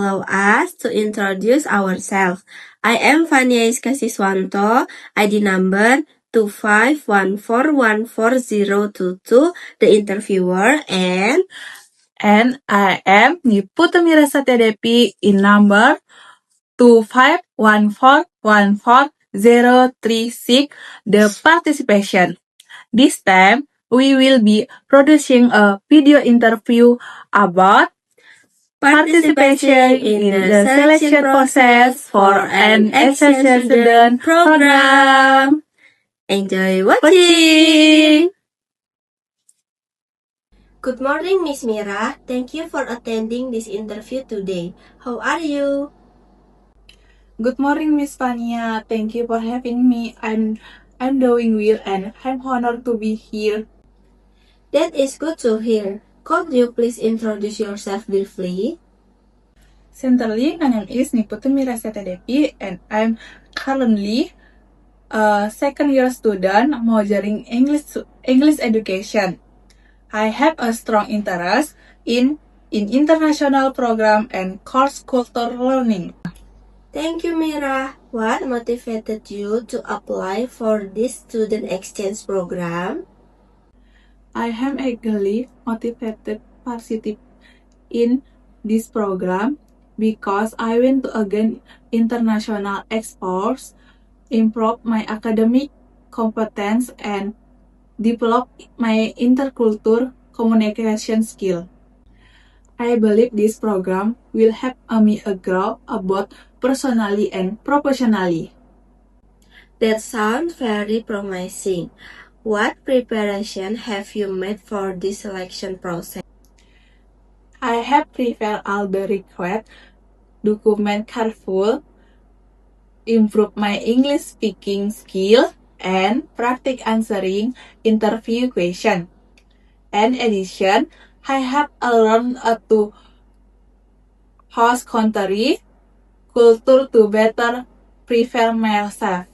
allow us to introduce ourselves. I am Fania Iskasiswanto, ID number 2514140022, the interviewer, and I am Niputu Mirasatya Depi in number 251414036, the participation. This time, we will be producing a video interview about participation in the selection process for an exchange student program. enjoy watching! Good morning, Miss Mira. Thank you for attending this interview today. How are you? Good morning, Miss Fania. Thank you for having me. I'm doing well and I'm honored to be here. That is good to hear. Could you please introduce yourself briefly? Centrally, my name is Niputu Mirasatya Depi and I'm currently a second-year student majoring English education. I have a strong interest in international program and course culture learning. Thank you, Mira. What motivated you to apply for this student exchange program? I am eagerly motivated participate in this program because I want to gain international exposure, improve my academic competence, and develop my intercultural communication skill. I believe this program will help me grow both personally and professionally. That sounds very promising. What preparation have you made for this selection process? I have prepared all the required documents carefully, improve my English speaking skill, and practice answering interview questions. In addition, I have learned to host country culture to better prepare myself.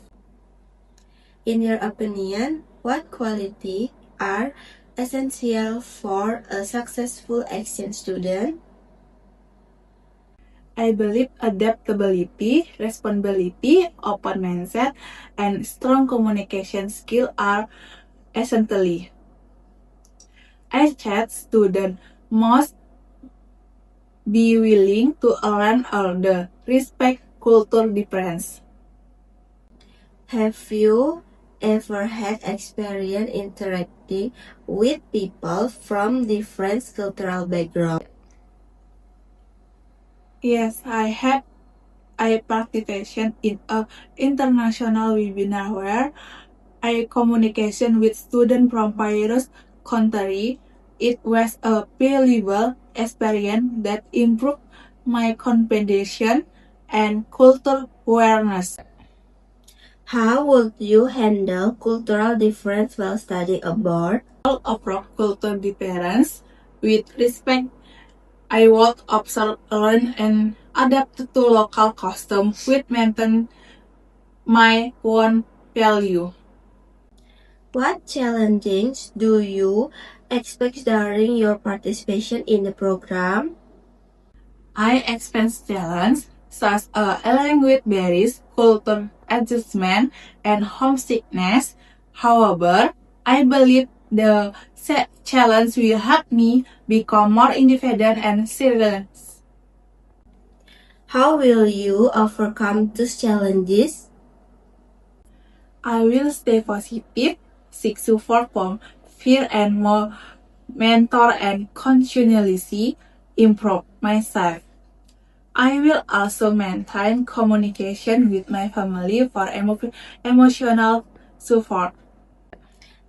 In your opinion, what qualities are essential for a successful exchange student? I believe adaptability, responsibility, open mindset, and strong communication skills are essential. Exchange students must be willing to learn all the respect cultural difference. Have you ever had experience interacting with people from different cultural backgrounds? Yes, I had a participation in an international webinar where I communication with students from various countries. It was a valuable experience that improved my comprehension and cultural awareness. How would you handle cultural difference while studying abroad? Approach cultural difference with respect. I would observe, learn, and adapt to local customs with maintain my own value. What challenges do you expect during your participation in the program? I experience challenges such as language barriers, culture adjustment, and homesickness. However, I believe the challenge will help me become more independent and resilient. How will you overcome those challenges? I will stay positive, seek support from fear and more mentor and continuously improve myself. I will also maintain communication with my family for emotional support.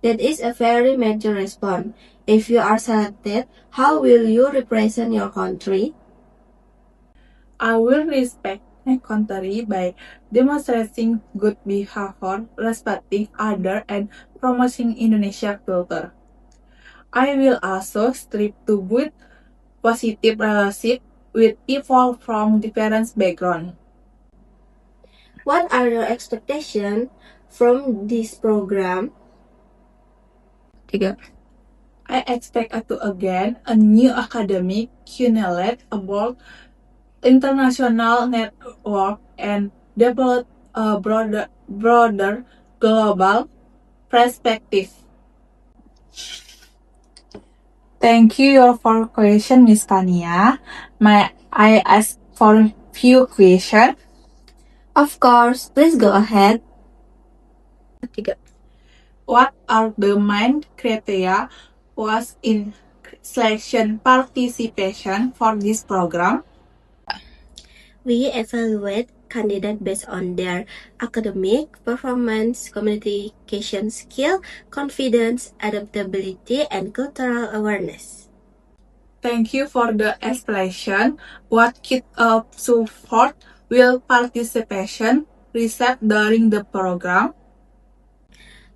That is a very major response. If you are selected, how will you represent your country? I will respect my country by demonstrating good behavior, respecting others, and promoting Indonesia culture. I will also strive to build positive relationships with people from different backgrounds. What are your expectations from this program? I expect to gain a new academic knowledge about international network and develop a broader global perspective. Thank you for question, Miss Tania. May I ask for few questions? Of course, please go ahead. What are the main criteria was in selection participation for this program? We evaluate candidates based on their academic performance, communication skill, confidence, adaptability, and cultural awareness. Thank you for the explanation. What key support will participation receive during the program?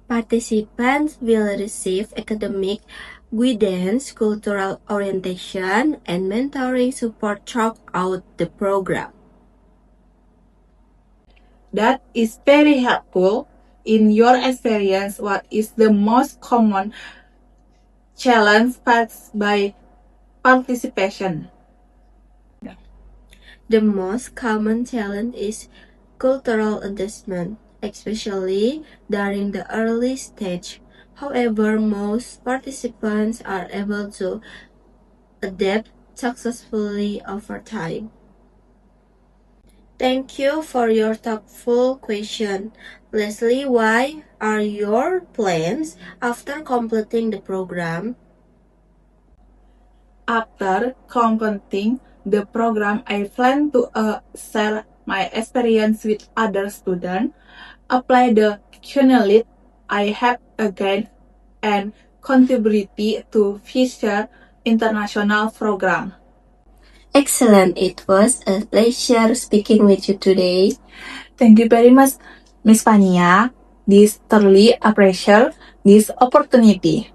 Participants will receive academic guidance, cultural orientation, and mentoring support throughout the program. That is very helpful. In your experience, what is the most common challenge faced by participation? The most common challenge is cultural adjustment, especially during the early stage. However, most participants are able to adapt successfully over time. Thank you for your thoughtful question. Leslie, what are your plans after completing the program? After completing the program, I plan to share my experience with other students, apply the knowledge I have gained, and contribute to future international program. Excellent. It was a pleasure speaking with you today. Thank you very much, Miss Pania. This thoroughly appreciate this opportunity.